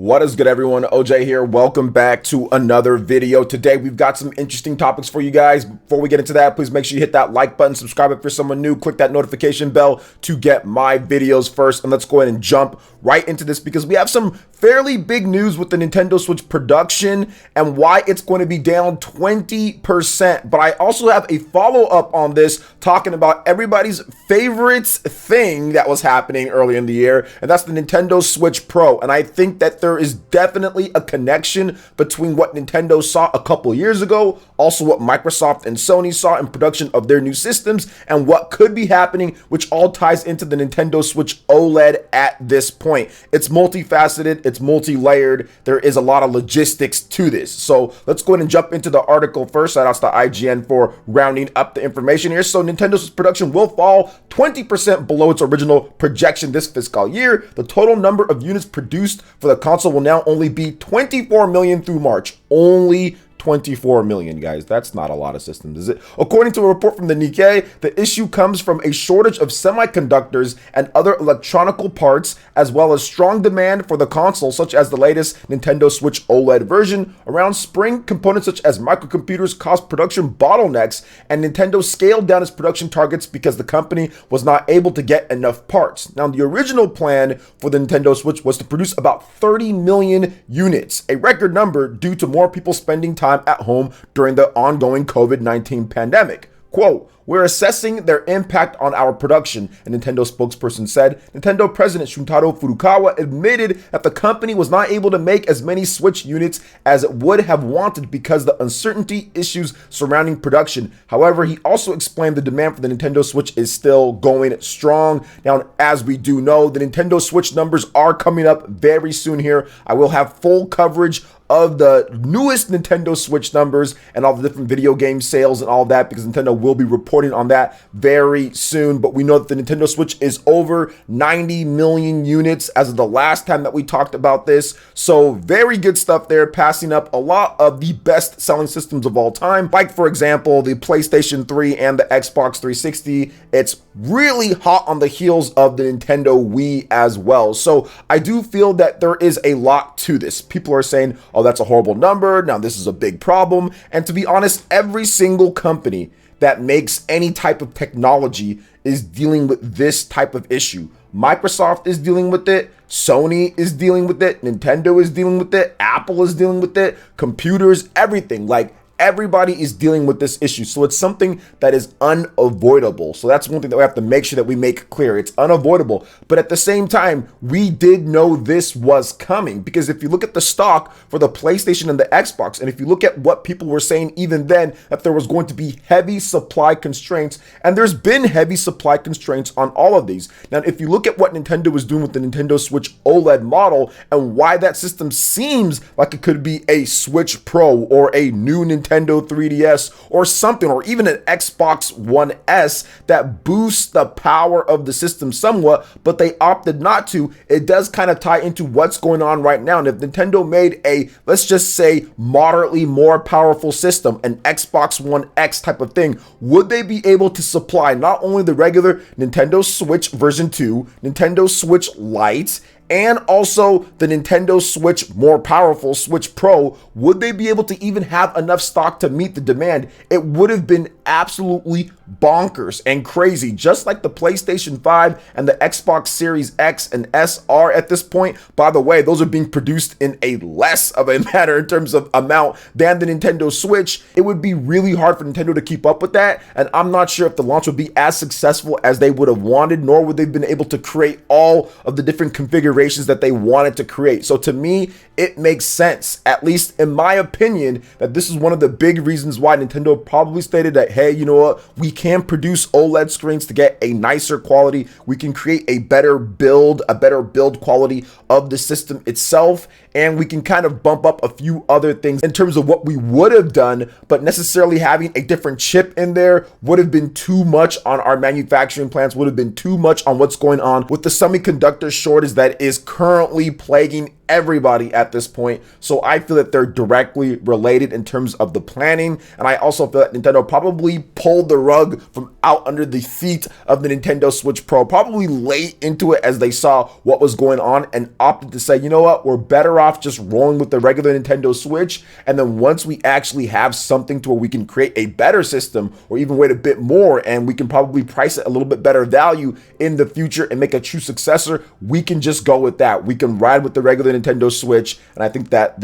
What is good, everyone? OJ here. Welcome back to another video. Today we've got some interesting topics for you guys. Before we get into that, please make sure you hit that like button, subscribe if you're someone new, click that notification bell to get my videos first. And let's go ahead and jump right into this because we have some fairly big news with the Nintendo Switch production and why it's going to be down 20%. But I also have a follow-up on this talking about everybody's favorite thing that was happening early in the year, and that's the Nintendo Switch Pro. And I think that there is definitely a connection between what Nintendo saw a couple years ago, also what Microsoft and Sony saw in production of their new systems, and what could be happening, which all ties into the Nintendo Switch OLED at this point. It's multifaceted, it's multi-layered, there is a lot of logistics to this. So let's go ahead and jump into the article first. Shout out to IGN for rounding up the information here. So Nintendo's production will fall 20% below its original projection this fiscal year. The total number of units produced for the console will now only be 24 million through March. Only 24 million, guys. That's not a lot of systems, is it? According to a report from the Nikkei, the issue comes from a shortage of semiconductors and other electronical parts, as well as strong demand for the console, such as the latest Nintendo Switch OLED version. Around spring, components such as microcomputers caused production bottlenecks, and Nintendo scaled down its production targets because the company was not able to get enough parts. Now, the original plan for the Nintendo Switch was to produce about 30 million units, a record number due to more people spending time at home during the ongoing COVID-19 pandemic. Quote, "We're assessing their impact on our production," a Nintendo spokesperson said. Nintendo president Shuntaro Furukawa admitted that the company was not able to make as many Switch units as it would have wanted because of the uncertainty issues surrounding production. However, he also explained the demand for the Nintendo Switch is still going strong. Now, as we do know, the Nintendo Switch numbers are coming up very soon here. I will have full coverage of the newest Nintendo Switch numbers and all the different video game sales and all that, because Nintendo will be reporting on that very soon. But we know that the Nintendo Switch is over 90 million units as of the last time that we talked about this. So very good stuff there, passing up a lot of the best selling systems of all time. Like, for example, the PlayStation 3 and the Xbox 360. It's really hot on the heels of the Nintendo Wii as well. So I do feel that there is a lot to this. People are saying, oh, that's a horrible number. Now, this is a big problem. And to be honest, every single company that makes any type of technology is dealing with this type of issue. Microsoft is dealing with it. Sony is dealing with it. Nintendo is dealing with it. Apple is dealing with it. Computers, everything. Like, everybody is dealing with this issue. So it's something that is unavoidable. So that's one thing that we have to make sure that we make clear. It's unavoidable. But at the same time, we did know this was coming, because if you look at the stock for the PlayStation and the Xbox, and if you look at what people were saying even then, that there was going to be heavy supply constraints, and there's been heavy supply constraints on all of these. Now, if you look at what Nintendo was doing with the Nintendo Switch OLED model and why that system seems like it could be a Switch Pro or a new Nintendo 3DS or something, or even an Xbox One S that boosts the power of the system somewhat, but they opted not to. It does kind of tie into what's going on right now. And if Nintendo made a, let's just say, moderately more powerful system, an Xbox One X type of thing, would they be able to supply not only the regular Nintendo Switch version 2, Nintendo Switch Lite, and also the Nintendo Switch more powerful Switch Pro? Would they be able to even have enough stock to meet the demand? It would have been absolutely bonkers and crazy, just like the PlayStation 5 and the Xbox Series X and S are at this point. By the way, those are being produced in a less of a manner in terms of amount than the Nintendo Switch. It would be really hard for Nintendo to keep up with that, and I'm not sure if the launch would be as successful as they would have wanted, nor would they have been able to create all of the different configurations that they wanted to create. So to me, it makes sense, at least in my opinion, that this is one of the big reasons why Nintendo probably stated that, hey, you know what, we can produce OLED screens to get a nicer quality. We can create a better build quality of the system itself, and we can kind of bump up a few other things in terms of what we would have done, but necessarily having a different chip in there would have been too much on our manufacturing plants, would have been too much on what's going on with the semiconductor shortage that is is currently plaguing everybody at this point. So I feel that they're directly related in terms of the planning. And I also feel that Nintendo probably pulled the rug from out under the feet of the Nintendo Switch Pro, probably late into it as they saw what was going on and opted to say, you know what, we're better off just rolling with the regular Nintendo Switch. And then once we actually have something to where we can create a better system or even wait a bit more and we can probably price it a little bit better value in the future and make a true successor, we can just go with that. We can ride with the regular Nintendo Switch. And I think that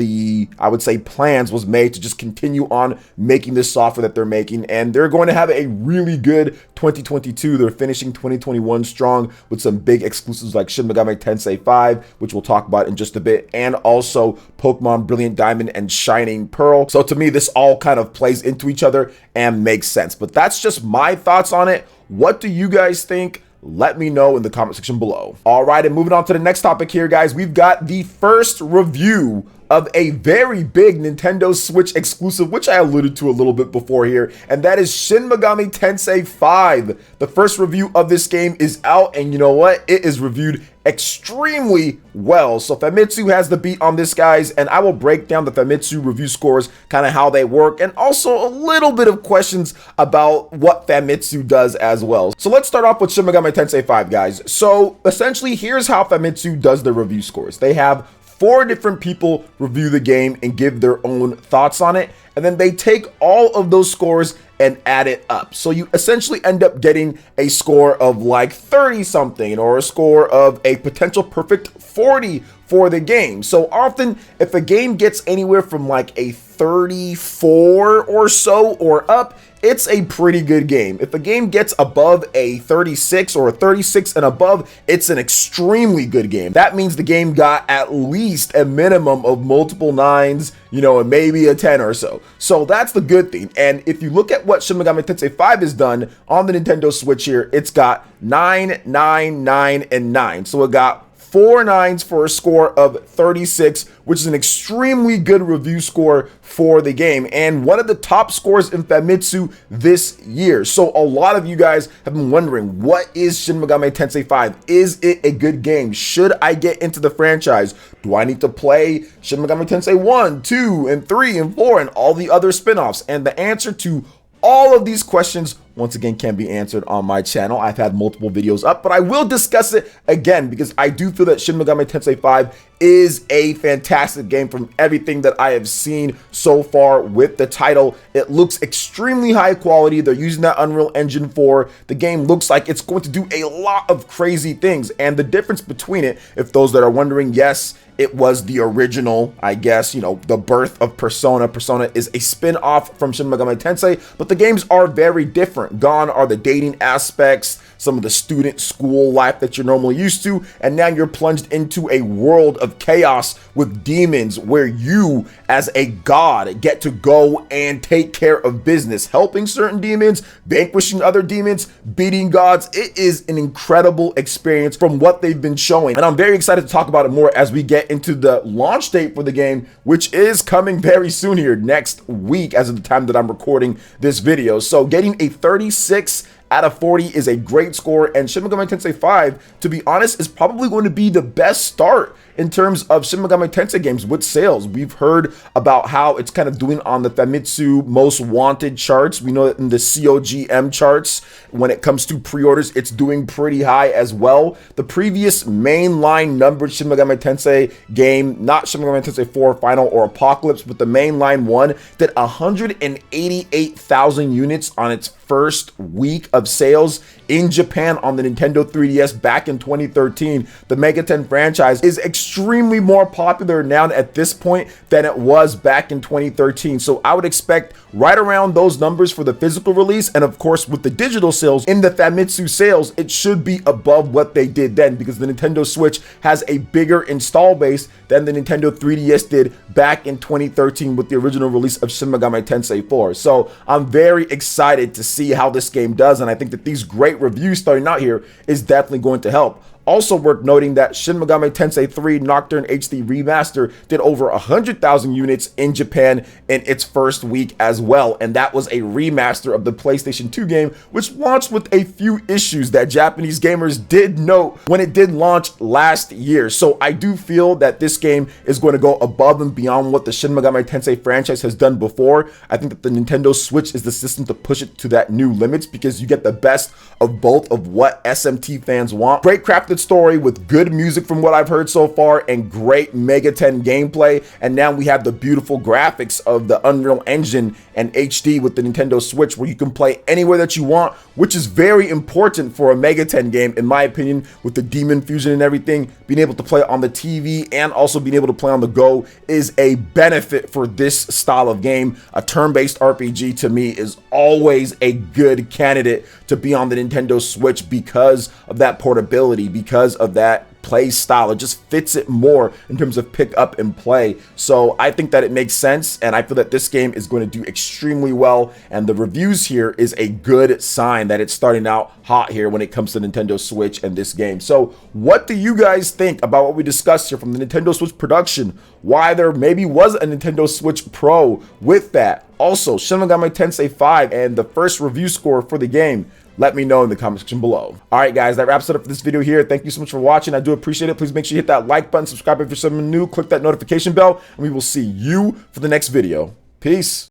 I would say plans was made to just continue on making this software that they're making. And they're going to have a really good 2022. They're finishing 2021 strong with some big exclusives like Shin Megami Tensei 5, which we'll talk about in just a bit, and also Pokemon Brilliant Diamond and Shining Pearl. So to me, this all kind of plays into each other and makes sense. But that's just my thoughts on it. What do you guys think? Let me know in the comment section below. All right, and moving on to the next topic here, guys, we've got the first review of a very big Nintendo Switch exclusive, which I alluded to a little bit before here, and that is Shin Megami Tensei 5. The first review of this game is out, and you know what? It is reviewed extremely well. So Famitsu has the beat on this, guys, and I will break down the Famitsu review scores, kind of how they work, and also a little bit of questions about what Famitsu does as well. So let's start off with Shin Megami Tensei 5, guys. So essentially, here's how Famitsu does their review scores. They have 4 different people review the game and give their own thoughts on it, and then they take all of those scores and add it up. So you essentially end up getting a score of like 30 something or a score of a potential perfect 40 for the game. So often if a game gets anywhere from like a 34 or so or up, it's a pretty good game. If a game gets above a 36 or a 36 and above, it's an extremely good game. That means the game got at least a minimum of multiple 9s, you know, and maybe a 10 or so. So that's the good thing. And if you look at what Shin Megami Tensei 5 has done on the Nintendo Switch here, it's got 9, 9, 9, and 9. So it got 4 9s for a score of 36, which is an extremely good review score for the game and one of the top scores in Famitsu this year. So a lot of you guys have been wondering, what is Shin Megami Tensei 5? Is it a good game? Should I get into the franchise? Do I need to play Shin Megami Tensei 1, 2, and 3, and 4, and all the other spin-offs? And the answer to all of these questions, once again, can be answered on my channel. I've had multiple videos up, but I will discuss it again because I do feel that Shin Megami Tensei 5 is a fantastic game from everything that I have seen so far with the title. It looks extremely high quality. They're using that Unreal Engine 4. The game looks like it's going to do a lot of crazy things. And the difference between it, if those that are wondering, yes, it was the original, I guess, you know, the birth of Persona. Persona is a spin-off from Shin Megami Tensei, but the games are very different. Gone are the dating aspects, some of the student school life that you're normally used to, and now you're plunged into a world of chaos with demons where you, as a god, get to go and take care of business, helping certain demons, vanquishing other demons, beating gods. It is an incredible experience from what they've been showing, and I'm very excited to talk about it more as we get into the launch date for the game, which is coming very soon here next week as of the time that I'm recording this video. So getting a 36 out of 40 is a great score, and Shin Megami Tensei 5, to be honest, is probably going to be the best start in terms of Shin Megami Tensei games with sales. We've heard about how it's kind of doing on the Famitsu most wanted charts. We know that in the COGM charts, when it comes to pre-orders, it's doing pretty high as well. The previous mainline numbered Shin Megami Tensei game, not Shin Megami Tensei 4 Final or Apocalypse, but the mainline one, did 188,000 units on its first week of sales in Japan on the Nintendo 3DS back in 2013. The Mega 10 franchise is extremely more popular now at this point than it was back in 2013. So I would expect right around those numbers for the physical release, and of course with the digital sales in the Famitsu sales, it should be above what they did then, because the Nintendo Switch has a bigger install base than the Nintendo 3DS did back in 2013 with the original release of Shin Megami Tensei 4. So I'm very excited to see how this game does, and I think that these great reviews starting out here is definitely going to help. Also worth noting that Shin Megami Tensei 3 Nocturne HD Remaster did over 100,000 units in Japan in its first week as well, and that was a remaster of the PlayStation 2 game, which launched with a few issues that Japanese gamers did note when it did launch last year. So I do feel that this game is going to go above and beyond what the Shin Megami Tensei franchise has done before. I think that the Nintendo Switch is the system to push it to that new limits, because you get the best of both of what SMT fans want. Great crafted story with good music from what I've heard so far, and great Mega 10 gameplay. And now we have the beautiful graphics of the Unreal Engine and HD with the Nintendo Switch, where you can play anywhere that you want, which is very important for a Mega 10 game, in my opinion, with the Demon Fusion and everything. Being able to play on the TV and also being able to play on the go is a benefit for this style of game. A turn-based RPG to me is always a good candidate to be on the Nintendo Switch because of that portability, because of that play style. It just fits it more in terms of pick up and play. So I think that it makes sense, and I feel that this game is going to do extremely well, and the reviews here is a good sign that it's starting out hot here when it comes to Nintendo Switch and this game. So what do you guys think about what we discussed here from the Nintendo Switch production? Why there maybe was a Nintendo Switch Pro with that? Also, Shin Megami Tensei 5 and the first review score for the game. Let me know in the comment section below. All right, guys, that wraps it up for this video here. Thank you so much for watching. I do appreciate it. Please make sure you hit that like button, subscribe if you're someone new, click that notification bell, and we will see you for the next video. Peace.